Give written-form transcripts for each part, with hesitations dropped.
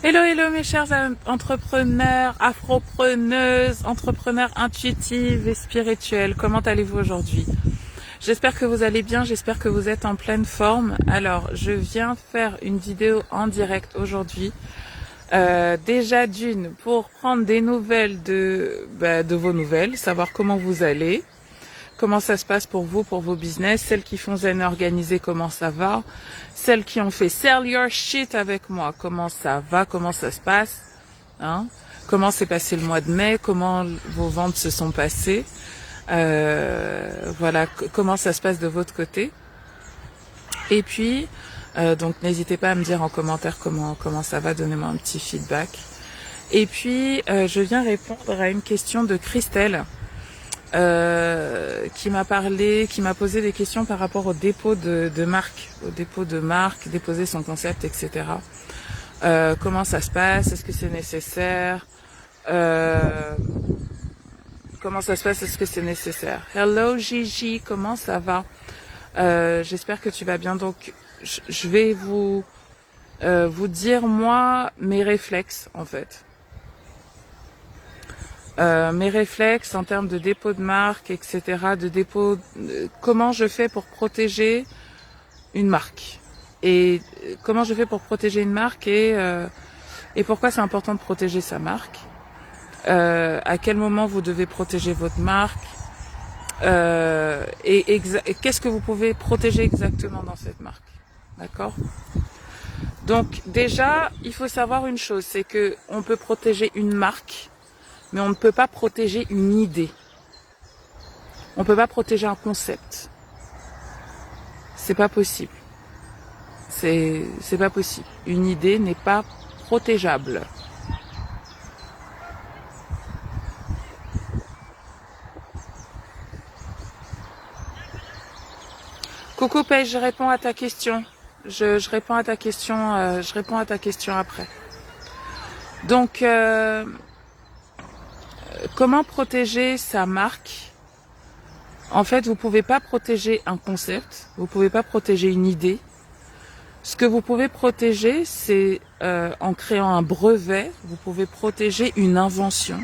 Hello, hello mes chers entrepreneurs, afropreneuses, entrepreneurs intuitives et spirituels. Comment allez-vous aujourd'hui? J'espère que vous allez bien, j'espère que vous êtes en pleine forme. Alors, je viens faire une vidéo en direct aujourd'hui. Déjà d'une, pour prendre des nouvelles de vos nouvelles, savoir comment vous allez. Comment ça se passe pour vous, pour vos business, celles qui font Zen Organisé, comment ça va, celles qui ont fait Sell Your Shit avec moi, comment ça va, comment ça se passe, hein, comment s'est passé le mois de mai, comment vos ventes se sont passées, voilà, comment ça se passe de votre côté. Et puis, donc n'hésitez pas à me dire en commentaire comment ça va, donnez-moi un petit feedback. Et puis, je viens répondre à une question de Christelle. Qui m'a posé des questions par rapport au dépôt de marque, déposer son concept, etc. Comment ça se passe? Est-ce que c'est nécessaire? Comment ça se passe? Est-ce que c'est nécessaire? Hello Gigi, comment ça va? J'espère que tu vas bien. Donc, je vais vous dire moi mes réflexes en fait. Mes réflexes en termes de dépôt de marque, etc., comment je fais pour protéger une marque et comment je fais pour protéger une marque et pourquoi c'est important de protéger sa marque, à quel moment vous devez protéger votre marque et qu'est-ce que vous pouvez protéger exactement dans cette marque, d'accord? Donc déjà, il faut savoir une chose, c'est que on peut protéger une marque, mais on ne peut pas protéger une idée. On ne peut pas protéger un concept. C'est pas possible. C'est pas possible. Une idée n'est pas protégeable. Coucou Paige, je réponds à ta question. Je réponds à ta question. Je réponds à ta question après. Donc, comment protéger sa marque? En fait, vous pouvez pas protéger un concept, vous pouvez pas protéger une idée. Ce que vous pouvez protéger, c'est en créant un brevet, vous pouvez protéger une invention,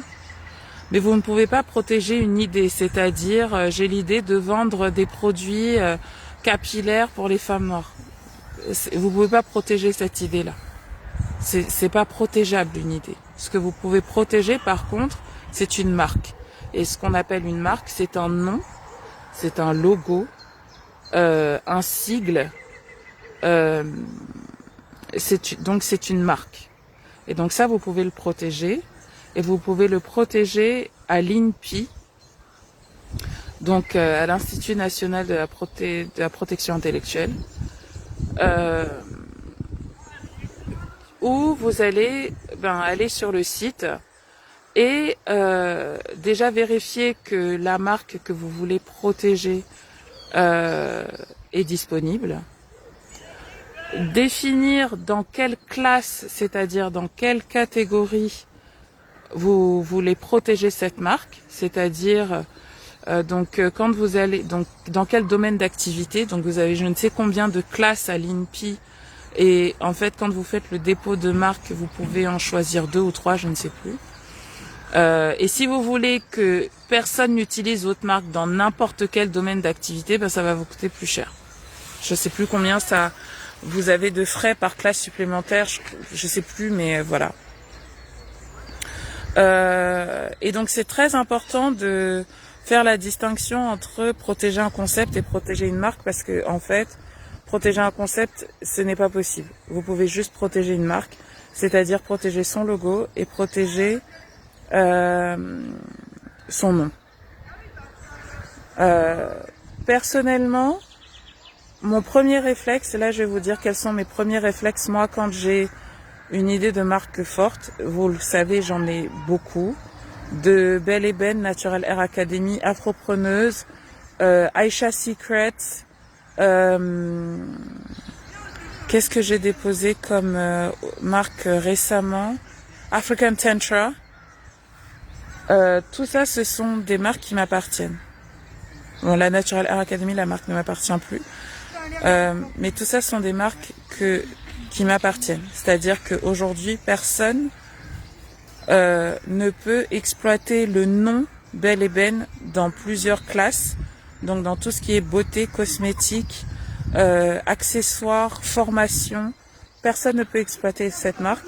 mais vous ne pouvez pas protéger une idée. C'est-à-dire, j'ai l'idée de vendre des produits capillaires pour les femmes noires. Vous pouvez pas protéger cette idée-là. C'est pas protégeable une idée. Ce que vous pouvez protéger, par contre, c'est une marque. Et ce qu'on appelle une marque, c'est un nom, c'est un logo, un sigle. Donc c'est une marque. Et donc ça, vous pouvez le protéger. Et vous pouvez le protéger à l'INPI, donc à l'Institut national de la protection intellectuelle, où vous allez aller sur le site et déjà vérifier que la marque que vous voulez protéger est disponible. Définir dans quelle classe, c'est-à-dire dans quelle catégorie vous voulez protéger cette marque, c'est-à-dire quand vous allez dans quel domaine d'activité. Donc vous avez je ne sais combien de classes à l'INPI et en fait quand vous faites le dépôt de marque, vous pouvez en choisir 2 ou 3, je ne sais plus. Et si vous voulez que personne n'utilise votre marque dans n'importe quel domaine d'activité, ça va vous coûter plus cher. Je sais plus combien ça vous avez de frais par classe supplémentaire, je sais plus, mais voilà. Et donc c'est très important de faire la distinction entre protéger un concept et protéger une marque, parce que en fait, protéger un concept, ce n'est pas possible. Vous pouvez juste protéger une marque, c'est-à-dire protéger son logo et protéger son nom. Personnellement, mon premier réflexe, et là je vais vous dire quels sont mes premiers réflexes, moi quand j'ai une idée de marque forte, vous le savez, j'en ai beaucoup, de Belle Eben, Natural Hair Academy, Afropreneuse, Aisha Secrets, qu'est-ce que j'ai déposé comme marque récemment, African Tantra, tout ça ce sont des marques qui m'appartiennent. Bon, la Natural Hair Academy, la marque ne m'appartient plus. Mais tout ça sont des marques qui m'appartiennent. C'est-à-dire qu'aujourd'hui, personne ne peut exploiter le nom Belle et Ben dans plusieurs classes, donc dans tout ce qui est beauté, cosmétique, accessoires, formation. Personne ne peut exploiter cette marque.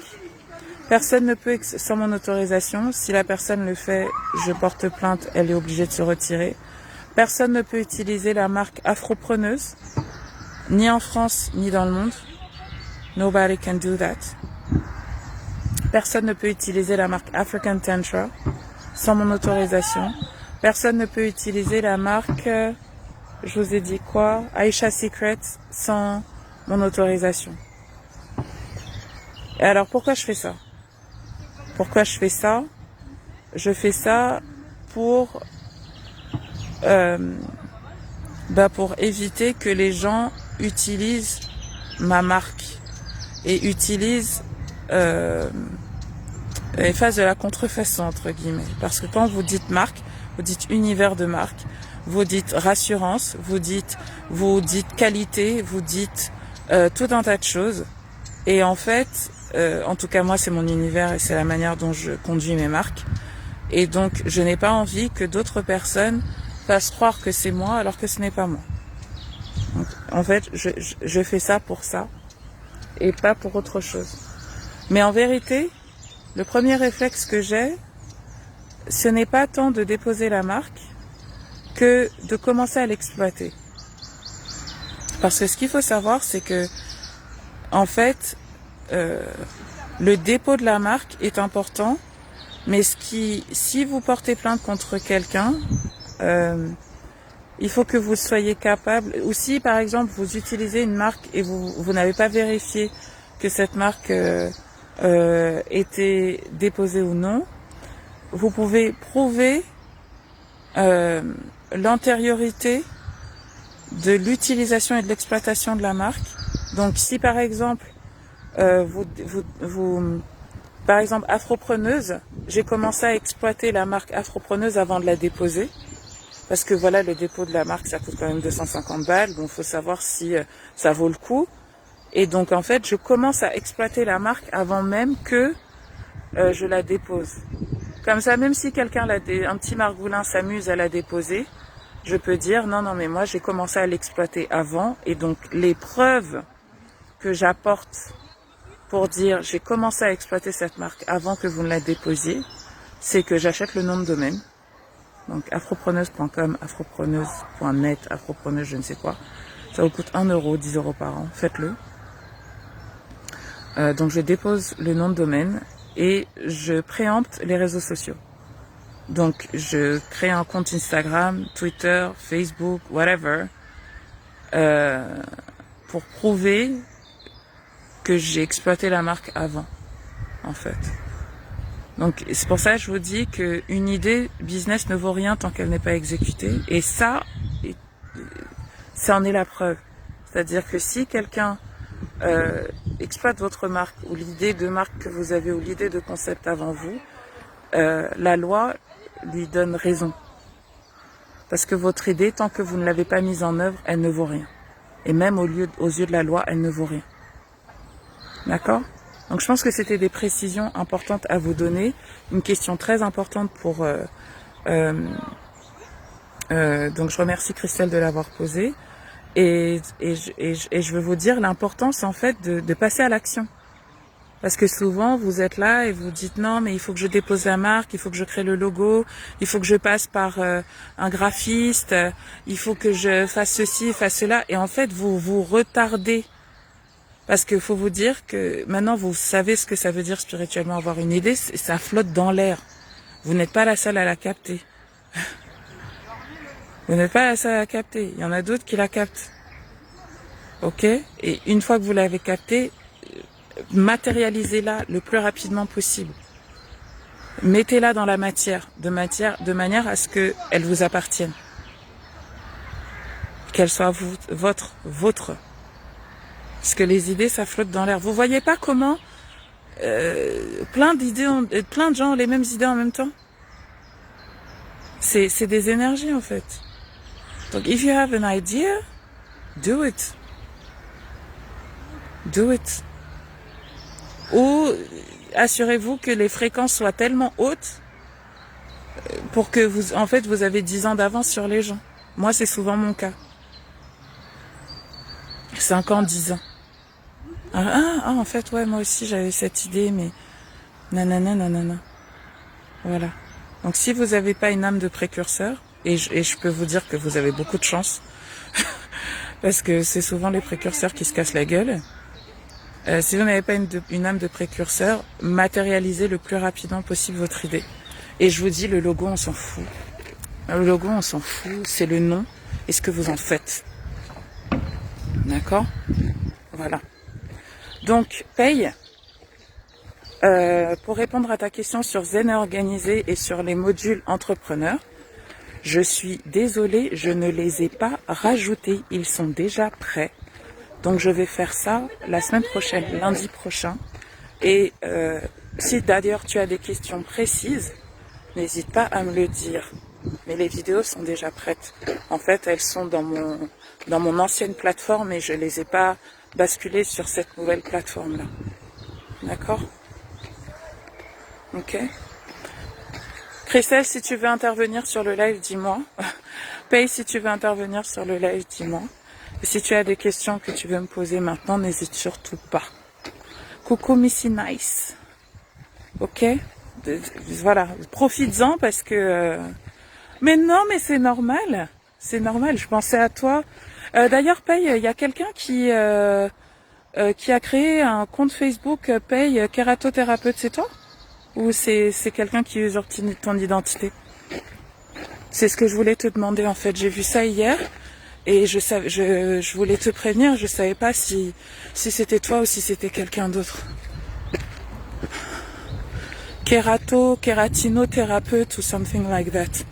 Personne ne peut, sans mon autorisation. Si la personne le fait, je porte plainte, elle est obligée de se retirer. Personne ne peut utiliser la marque Afropreneuse, ni en France, ni dans le monde. Nobody can do that. Personne ne peut utiliser la marque African Tantra sans mon autorisation. Personne ne peut utiliser la marque, je vous ai dit quoi, Aisha Secret sans mon autorisation. Et alors pourquoi je fais ça? Pourquoi je fais ça? Je fais ça pour éviter que les gens utilisent ma marque et utilisent et fassent de la contrefaçon entre guillemets. Parce que quand vous dites marque, vous dites univers de marque, vous dites rassurance, vous dites qualité, vous dites tout un tas de choses. Et en fait, en tout cas moi c'est mon univers et c'est la manière dont je conduis mes marques. Et donc je n'ai pas envie que d'autres personnes fassent croire que c'est moi alors que ce n'est pas moi. Donc, en fait, je fais ça pour ça et pas pour autre chose. Mais en vérité, le premier réflexe que j'ai, ce n'est pas tant de déposer la marque que de commencer à l'exploiter. Parce que ce qu'il faut savoir, c'est que en fait, le dépôt de la marque est important, mais si vous portez plainte contre quelqu'un, il faut que vous soyez capable, ou si par exemple vous utilisez une marque et vous n'avez pas vérifié que cette marque était déposée ou non, vous pouvez prouver l'antériorité de l'utilisation et de l'exploitation de la marque. Donc si par exemple par exemple Afropreneuse, j'ai commencé à exploiter la marque Afropreneuse avant de la déposer. Parce que voilà, le dépôt de la marque, ça coûte quand même 250 balles. Donc, il faut savoir si ça vaut le coup. Et donc, en fait, je commence à exploiter la marque avant même que je la dépose. Comme ça, même si quelqu'un, un petit margoulin s'amuse à la déposer, je peux dire, non, mais moi, j'ai commencé à l'exploiter avant. Et donc, les preuves que j'apporte pour dire, j'ai commencé à exploiter cette marque avant que vous ne la déposiez, c'est que j'achète le nom de domaine. Donc afropreneuse.com, afropreneuse.net, afropreneuse je ne sais quoi. Ça vous coûte 1 euro, 10 euros par an, faites-le. Donc je dépose le nom de domaine et je préempte les réseaux sociaux. Donc je crée un compte Instagram, Twitter, Facebook, whatever, pour prouver que j'ai exploité la marque avant, en fait. Donc c'est pour ça que je vous dis qu'une idée business ne vaut rien tant qu'elle n'est pas exécutée. Et ça en est la preuve. C'est-à-dire que si quelqu'un exploite votre marque ou l'idée de marque que vous avez ou l'idée de concept avant vous, la loi lui donne raison. Parce que votre idée, tant que vous ne l'avez pas mise en œuvre, elle ne vaut rien. Et même aux yeux de la loi, elle ne vaut rien. D'accord ? Donc je pense que c'était des précisions importantes à vous donner. Une question très importante pour... donc je remercie Christelle de l'avoir posée. Et je veux vous dire l'importance en fait de passer à l'action. Parce que souvent vous êtes là et vous dites non mais il faut que je dépose la marque, il faut que je crée le logo, il faut que je passe par un graphiste, il faut que je fasse ceci, fasse cela. Et en fait vous vous retardez. Parce qu'il faut vous dire que maintenant vous savez ce que ça veut dire spirituellement avoir une idée, ça flotte dans l'air. Vous n'êtes pas la seule à la capter. Vous n'êtes pas la seule à la capter. Il y en a d'autres qui la captent. Ok ? Et une fois que vous l'avez captée, matérialisez-la le plus rapidement possible. Mettez-la dans la matière, de manière à ce qu'elle vous appartienne. Qu'elle soit votre. Parce que les idées, ça flotte dans l'air. Vous voyez pas comment plein de gens ont les mêmes idées en même temps? C'est des énergies en fait. Donc, if you have an idea, do it. Do it. ou assurez-vous que les fréquences soient tellement hautes pour que vous, en fait, vous avez 10 ans d'avance sur les gens. Moi, c'est souvent mon cas. 5 ans, 10 ans. En fait, ouais, moi aussi, j'avais cette idée, mais nanana, nanana. Voilà. Donc, si vous n'avez pas une âme de précurseur, et je peux vous dire que vous avez beaucoup de chance, parce que c'est souvent les précurseurs qui se cassent la gueule. Si vous n'avez pas une âme de précurseur, matérialisez le plus rapidement possible votre idée. Et je vous dis, le logo, on s'en fout. Le logo, on s'en fout. C'est le nom et ce que vous en faites. D'accord? Voilà. Donc, paye. Pour répondre à ta question sur Zen Organisé et sur les modules entrepreneurs, je suis désolée, je ne les ai pas rajoutés. Ils sont déjà prêts. Donc, je vais faire ça la semaine prochaine, lundi prochain. Et si d'ailleurs tu as des questions précises, n'hésite pas à me le dire. Mais les vidéos sont déjà prêtes. En fait, elles sont dans mon ancienne plateforme et je les ai pas basculées sur cette nouvelle plateforme-là. D'accord? Ok. Christelle, si tu veux intervenir sur le live, dis-moi. Paye, si tu veux intervenir sur le live, dis-moi. Et si tu as des questions que tu veux me poser maintenant, n'hésite surtout pas. Coucou Missy Nice. Ok? Voilà, profites-en parce que... Mais non, mais c'est normal. C'est normal, je pensais à toi. D'ailleurs, Paye, il y a quelqu'un qui a créé un compte Facebook Paye kératothérapeute, c'est toi? Ou c'est quelqu'un qui usurpe ton identité? C'est ce que je voulais te demander en fait. J'ai vu ça hier et je voulais te prévenir. Je savais pas si c'était toi ou si c'était quelqu'un d'autre. Kératinothérapeute ou something like that.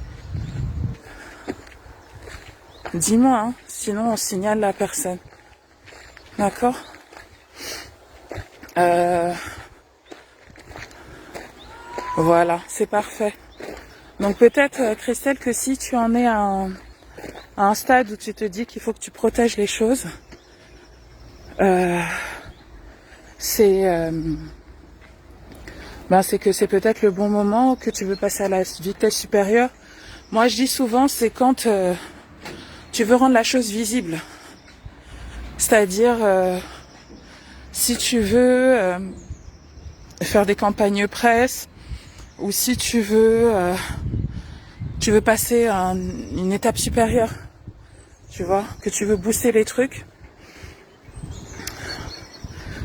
Dis-moi, hein, sinon on signale la personne. D'accord? Voilà, c'est parfait. Donc peut-être, Christelle, que si tu en es à un stade où tu te dis qu'il faut que tu protèges les choses, c'est que c'est peut-être le bon moment, que tu veux passer à la vitesse supérieure. Moi, je dis souvent, c'est quand tu veux rendre la chose visible. C'est-à-dire, si tu veux faire des campagnes presse, ou si tu veux passer une étape supérieure, tu vois, que tu veux booster les trucs.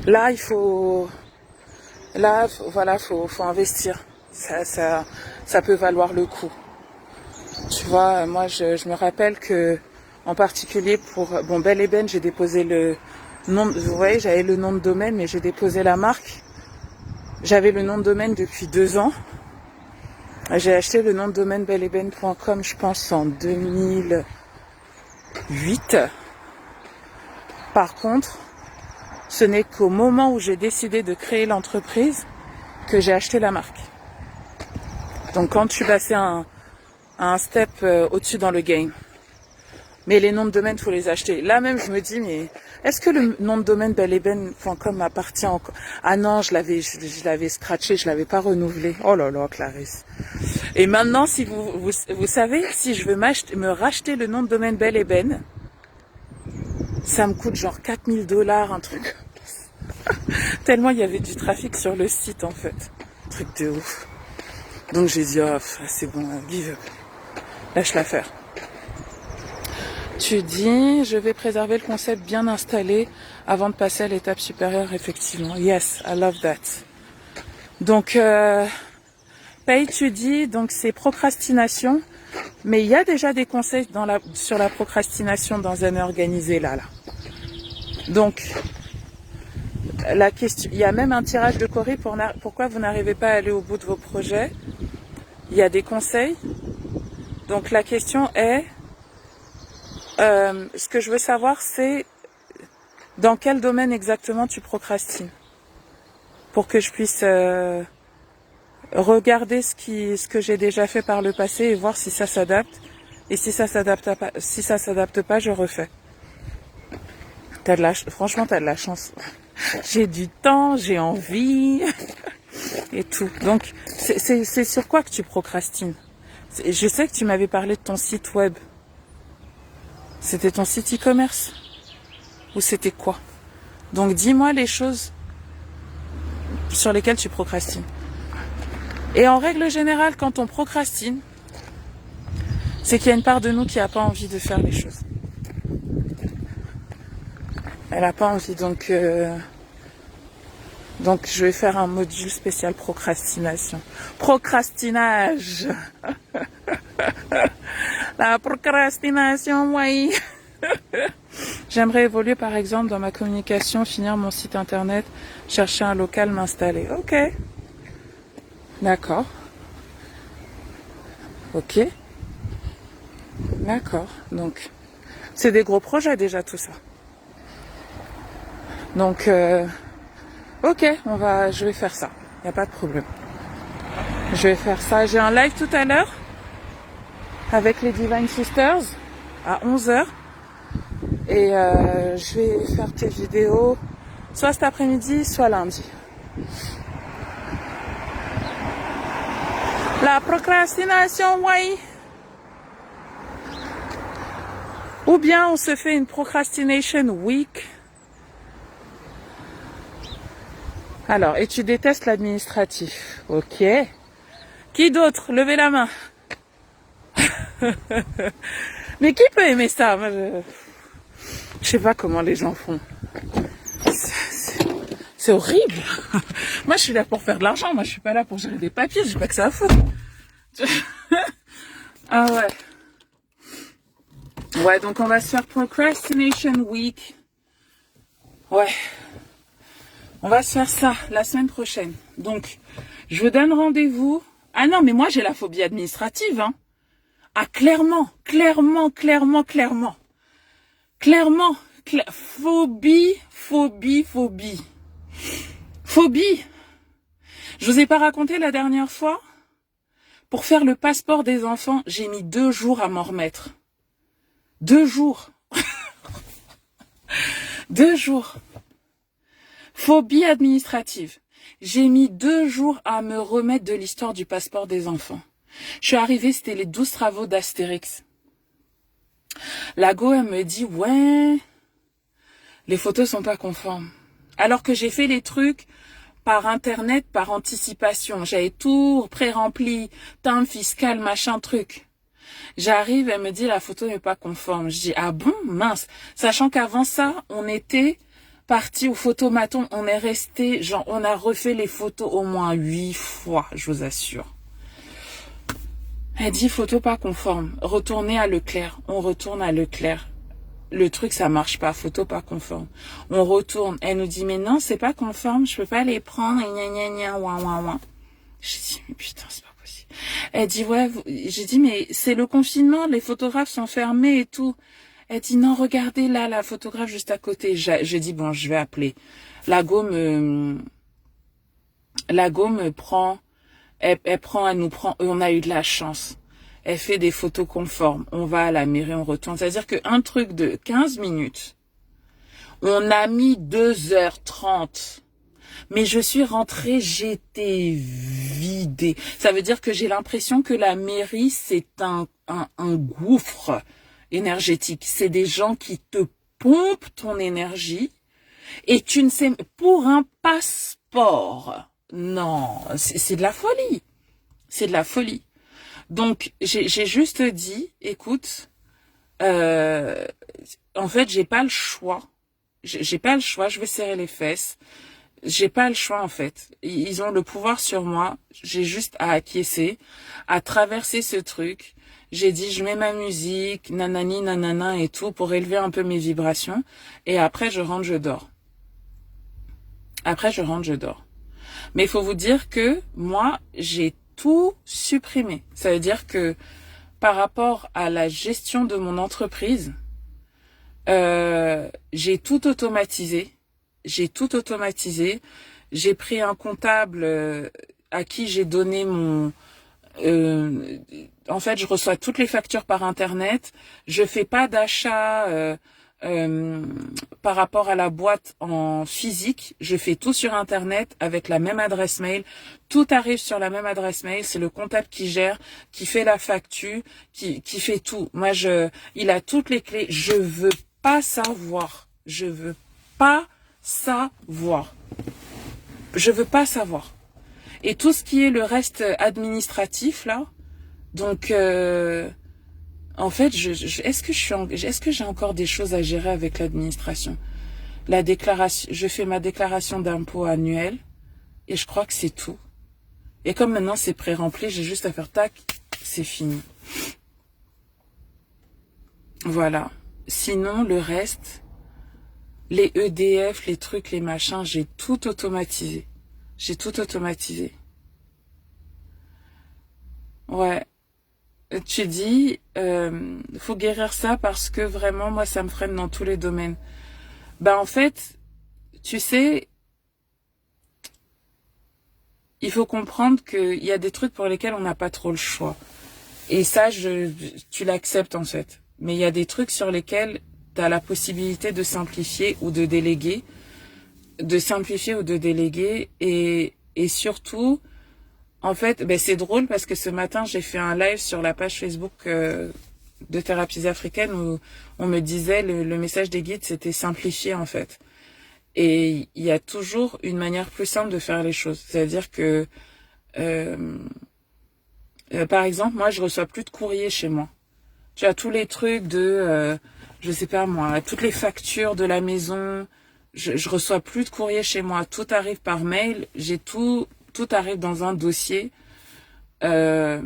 Là, faut investir. Ça peut valoir le coup. Tu vois, moi, je me rappelle que, en particulier pour, Belle Ébène, j'ai déposé le nom, vous voyez, j'avais le nom de domaine, mais j'ai déposé la marque. J'avais le nom de domaine depuis 2 ans. J'ai acheté le nom de domaine belleébène.com, je pense, en 2008. Par contre, ce n'est qu'au moment où j'ai décidé de créer l'entreprise que j'ai acheté la marque. Donc quand je suis passée à un step au-dessus dans le game. Mais les noms de domaine, faut les acheter. Là même, je me dis, mais est-ce que le nom de domaine belleébène.com m'appartient encore? Ah non, je l'avais scratché, je l'avais pas renouvelé. Oh là là, Clarisse. Et maintenant, si vous savez, si je veux me racheter le nom de domaine Belle Ébène, ça me coûte genre $4000, un truc. Tellement il y avait du trafic sur le site, en fait. Truc de ouf. Donc j'ai dit, oh, c'est bon, give up. Lâche l'affaire. Tu dis, je vais préserver le concept bien installé avant de passer à l'étape supérieure, effectivement. Yes, I love that. Donc, Paye, tu dis, donc c'est procrastination, mais il y a déjà des conseils sur la procrastination dans Zen Organisé, là. Donc, la question, il y a même un tirage de Corée pourquoi vous n'arrivez pas à aller au bout de vos projets. Il y a des conseils. Donc, la question est, ce que je veux savoir, c'est dans quel domaine exactement tu procrastines, pour que je puisse regarder ce que j'ai déjà fait par le passé et voir si ça s'adapte. Et si ça s'adapte pas, je refais. Franchement, t'as de la chance. J'ai du temps, j'ai envie et tout. Donc, c'est sur quoi que tu procrastines? Je sais que tu m'avais parlé de ton site web. C'était ton site e-commerce? Ou c'était quoi? Donc, dis-moi les choses sur lesquelles tu procrastines. Et en règle générale, quand on procrastine, c'est qu'il y a une part de nous qui n'a pas envie de faire les choses. Elle n'a pas envie, donc je vais faire un module spécial procrastination. Procrastinage. La procrastination, oui. J'aimerais évoluer par exemple dans ma communication, finir mon site internet, chercher un local, m'installer. Ok. D'accord. Ok. D'accord. Donc, c'est des gros projets déjà tout ça. Donc, ok, je vais faire ça. Il n'y a pas de problème. Je vais faire ça. J'ai un live tout à l'heure avec les Divine Sisters à 11h. Et je vais faire tes vidéos soit cet après-midi, soit lundi. La procrastination, oui. Ou bien on se fait une procrastination week. Alors, et tu détestes l'administratif. Ok. Qui d'autre? Levez la main. Mais qui peut aimer ça? Moi, je sais pas comment les gens font. C'est horrible. Moi, je suis là pour faire de l'argent. Moi, je suis pas là pour gérer des papiers. J'ai pas que ça à foutre. Ah ouais. Ouais, donc on va se faire Procrastination Week. Ouais. On va se faire ça la semaine prochaine. Donc, je vous donne rendez-vous. Ah non, mais moi, j'ai la phobie administrative, hein. Ah, clairement. Phobie. Je vous ai pas raconté la dernière fois? Pour faire le passeport des enfants, j'ai mis 2 jours à m'en remettre. 2 jours. 2 jours. Phobie administrative. J'ai mis 2 jours à me remettre de l'histoire du passeport des enfants. Je suis arrivée, c'était les 12 travaux d'Astérix. La go, elle me dit, ouais, les photos sont pas conformes. Alors que j'ai fait les trucs par internet, par anticipation. J'avais tout pré-rempli, temps fiscal, machin, truc. J'arrive, elle me dit, la photo n'est pas conforme. Je dis, ah bon, mince. Sachant qu'avant ça, on était parti au photomaton, on est resté, genre, on a refait les photos au moins 8 fois, je vous assure. Elle dit, photo pas conforme. Retournez à Leclerc. On retourne à Leclerc. Le truc, ça marche pas. Photo pas conforme. On retourne. Elle nous dit, mais non, c'est pas conforme. Je peux pas les prendre. Et gna gna gna, ouin ouin ouin. J'ai dit, mais putain, c'est pas possible. Elle dit, ouais, j'ai dit, mais c'est le confinement. Les photographes sont fermés et tout. Elle dit, non, regardez là, la photographe juste à côté. Je dis, bon, je vais appeler. La go me prend. Elle nous prend, on a eu de la chance. Elle fait des photos conformes. On va à la mairie, on retourne. C'est-à-dire qu'un truc de 15 minutes, on a mis 2h30. Mais je suis rentrée, j'étais vidée. Ça veut dire que j'ai l'impression que la mairie, c'est un gouffre énergétique. C'est des gens qui te pompent ton énergie et tu ne sais, pour un passeport. Non, c'est de la folie. C'est de la folie. Donc, j'ai juste dit, écoute, en fait, j'ai pas le choix. J'ai pas le choix, je vais serrer les fesses. J'ai pas le choix, en fait. Ils ont le pouvoir sur moi. J'ai juste à acquiescer, à traverser ce truc. J'ai dit, je mets ma musique, nanani, nanana et tout, pour élever un peu mes vibrations. Et après, je rentre, je dors. Mais il faut vous dire que moi, j'ai tout supprimé. Ça veut dire que par rapport à la gestion de mon entreprise, j'ai tout automatisé. J'ai pris un comptable à qui j'ai donné mon... en fait, je reçois toutes les factures par Internet. Je fais pas d'achat euh, par rapport à la boîte en physique, je fais tout sur Internet avec la même adresse mail. Tout arrive sur la même adresse mail. C'est le comptable qui gère, qui fait la facture, qui fait tout. Moi, il a toutes les clés. Je veux pas savoir. Je veux pas savoir. Je veux pas savoir. Et tout ce qui est le reste administratif, là, donc... en fait, est-ce que j'ai encore des choses à gérer avec l'administration? La déclaration, je fais ma déclaration d'impôt annuelle et je crois que c'est tout. Et comme maintenant c'est pré-rempli, j'ai juste à faire tac, c'est fini. Voilà. Sinon, le reste, les EDF, les trucs, les machins, j'ai tout automatisé. J'ai tout automatisé. Ouais. Tu dis, faut guérir ça parce que vraiment, moi, ça me freine dans tous les domaines. Ben, en fait, tu sais, il faut comprendre qu'il y a des trucs pour lesquels on n'a pas trop le choix. Et ça, tu l'acceptes, en fait. Mais il y a des trucs sur lesquels tu as la possibilité de simplifier ou de déléguer. De simplifier ou de déléguer. Et surtout, en fait, ben c'est drôle parce que ce matin, j'ai fait un live sur la page Facebook de Thérapies Africaines où on me disait le message des guides, c'était simplifier en fait. Et il y a toujours une manière plus simple de faire les choses. C'est-à-dire que, euh, par exemple, moi, je reçois plus de courrier chez moi. Tu as tous les trucs je sais pas moi, toutes les factures de la maison. Je reçois plus de courrier chez moi. Tout arrive par mail. Tout arrive dans un dossier. Euh,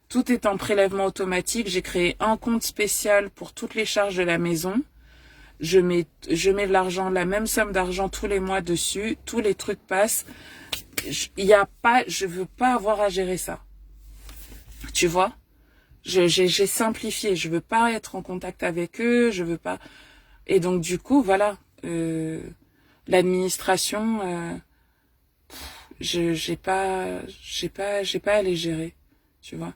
Tout est en prélèvement automatique. J'ai créé un compte spécial pour toutes les charges de la maison. Je mets de l'argent, la même somme d'argent tous les mois dessus. Tous les trucs passent. Je veux pas avoir à gérer ça. Tu vois? J'ai simplifié. Je veux pas être en contact avec eux. Je veux pas. Et donc du coup, voilà. L'administration. J'ai pas à les gérer, tu vois.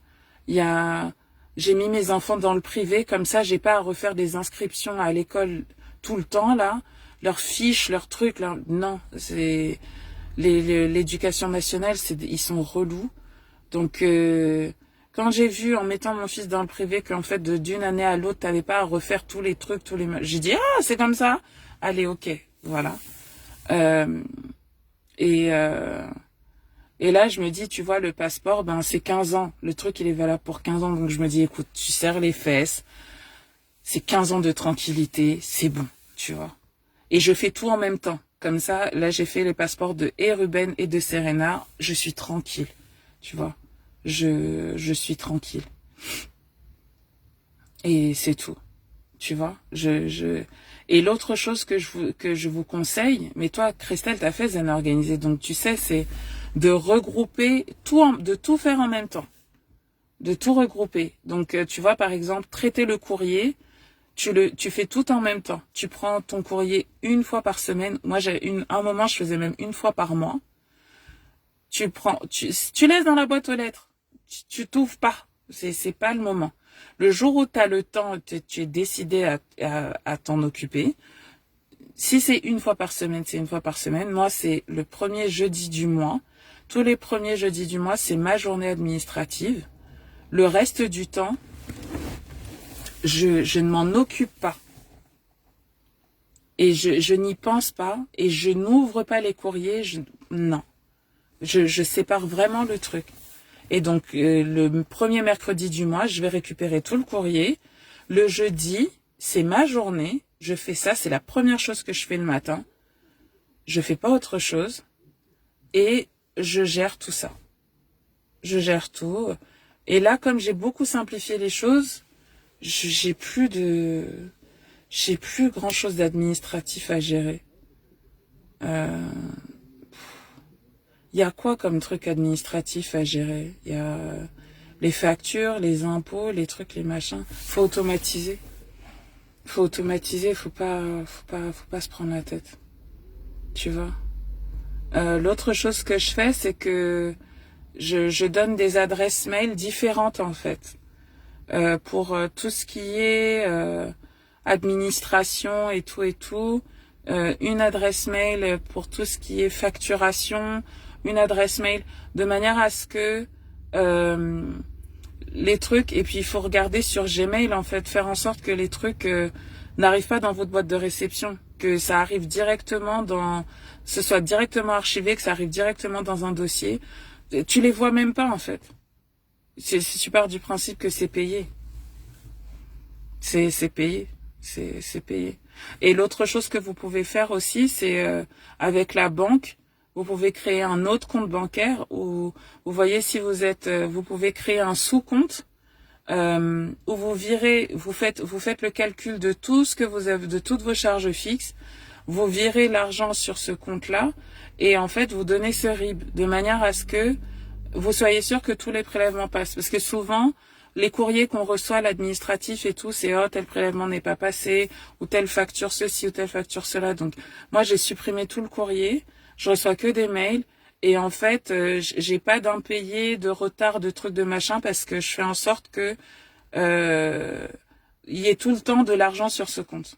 J'ai mis mes enfants dans le privé, comme ça, j'ai pas à refaire des inscriptions à l'école tout le temps, là. Leurs fiches, leurs trucs, non, c'est, l'éducation nationale, ils sont relous. Donc, quand j'ai vu, en mettant mon fils dans le privé, qu'en fait, d'une année à l'autre, t'avais pas à refaire tous les trucs, j'ai dit, ah, c'est comme ça? Allez, ok, voilà. Euh, Et, euh, et là, je me dis, tu vois, le passeport, ben, c'est 15 ans. Le truc, il est valable pour 15 ans. Donc, je me dis, écoute, tu serres les fesses. C'est 15 ans de tranquillité. C'est bon, tu vois. Et je fais tout en même temps. Comme ça, là, j'ai fait les passeports de Ruben et de Serena. Je suis tranquille, tu vois. Je suis tranquille. Et c'est tout. Tu vois, et l'autre chose que je vous conseille, mais toi, Christelle, t'as fait Zen Organisé, donc tu sais, c'est de regrouper de tout faire en même temps. De tout regrouper. Donc, tu vois, par exemple, traiter le courrier, tu fais tout en même temps. Tu prends ton courrier une fois par semaine. Moi, un moment, je faisais même une fois par mois. Tu laisses dans la boîte aux lettres. Tu t'ouvres pas. C'est pas le moment. Le jour où tu as le temps, tu es décidé à t'en occuper. Si c'est une fois par semaine, c'est une fois par semaine. Moi, c'est le premier jeudi du mois. Tous les premiers jeudis du mois, c'est ma journée administrative. Le reste du temps, je ne m'en occupe pas. Et je n'y pense pas. Et je n'ouvre pas les courriers. Non. Je sépare vraiment le truc. Et donc, le premier mercredi du mois, je vais récupérer tout le courrier. Le jeudi, c'est ma journée. Je fais ça, c'est la première chose que je fais le matin. Je fais pas autre chose. Et je gère tout ça. Je gère tout. Et là, comme j'ai beaucoup simplifié les choses, j'ai plus grand chose d'administratif à gérer. Il y a quoi comme truc administratif à gérer? Il y a les factures, les impôts, les trucs, les machins. Faut automatiser. Faut pas se prendre la tête. Tu vois? L'autre chose que je fais, c'est que je donne des adresses mail différentes, en fait. Pour tout ce qui est administration et tout, une adresse mail pour tout ce qui est facturation, une adresse mail, de manière à ce que les trucs, et puis il faut regarder sur Gmail en fait, faire en sorte que les trucs n'arrivent pas dans votre boîte de réception, que ça arrive directement ce soit directement archivé, que ça arrive directement dans un dossier. Tu les vois même pas en fait. Tu pars du principe que c'est payé. C'est payé. C'est payé. Et l'autre chose que vous pouvez faire aussi, c'est avec la banque, vous pouvez créer un autre compte bancaire où vous voyez si vous pouvez créer un sous-compte où vous faites le calcul de tout ce que vous avez, de toutes vos charges fixes, vous virez l'argent sur ce compte-là et en fait vous donnez ce RIB de manière à ce que vous soyez sûr que tous les prélèvements passent. Parce que souvent, les courriers qu'on reçoit, l'administratif et tout, c'est « Oh, tel prélèvement n'est pas passé » ou « Telle facture ceci » ou « Telle facture cela ». Donc, moi, j'ai supprimé tout le courrier. Je reçois que des mails. Et en fait, j'ai pas d'impayé, de retard, de trucs, de machin, parce que je fais en sorte que il y ait tout le temps de l'argent sur ce compte.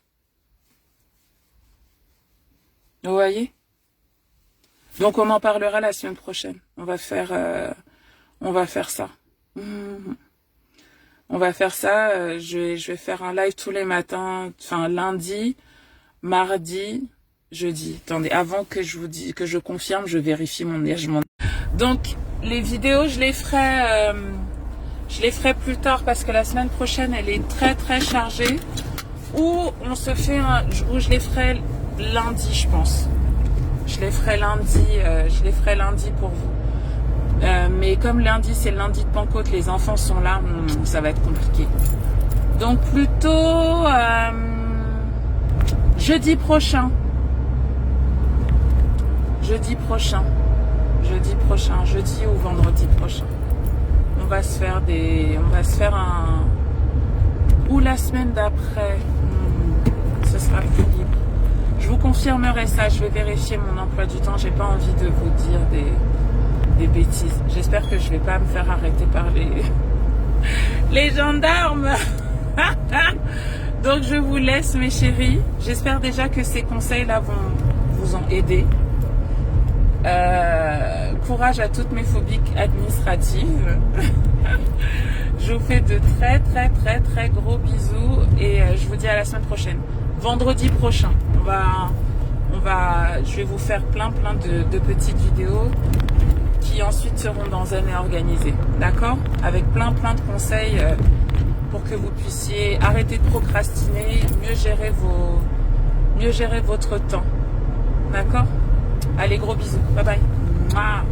Vous voyez? Donc, on en parlera la semaine prochaine. On va faire ça. On va faire ça, je vais faire un live tous les matins, enfin lundi, mardi, jeudi. Attendez, avant que je confirme, je vérifie mon engagement. Donc les vidéos, je les ferai plus tard parce que la semaine prochaine, elle est très très chargée. Ou je les ferai lundi, je pense. Je les ferai lundi pour vous. Mais comme lundi c'est le lundi de Pentecôte, les enfants sont là, ça va être compliqué. Donc plutôt jeudi prochain, jeudi ou vendredi prochain. On va se faire ou la semaine d'après, ce sera plus libre. Je vous confirmerai ça, je vais vérifier mon emploi du temps, j'ai pas envie de vous dire des bêtises. J'espère que je vais pas me faire arrêter par les gendarmes. Donc je vous laisse mes chéris. J'espère déjà que ces conseils-là vous ont aidé. Courage à toutes mes phobies administratives. Je vous fais de très très très très gros bisous et je vous dis à la semaine prochaine. Vendredi prochain, je vais vous faire plein de petites vidéos qui ensuite seront dans un et organisées, d'accord? Avec plein de conseils pour que vous puissiez arrêter de procrastiner, mieux gérer votre temps, d'accord? Allez, gros bisous, bye bye. Mouah.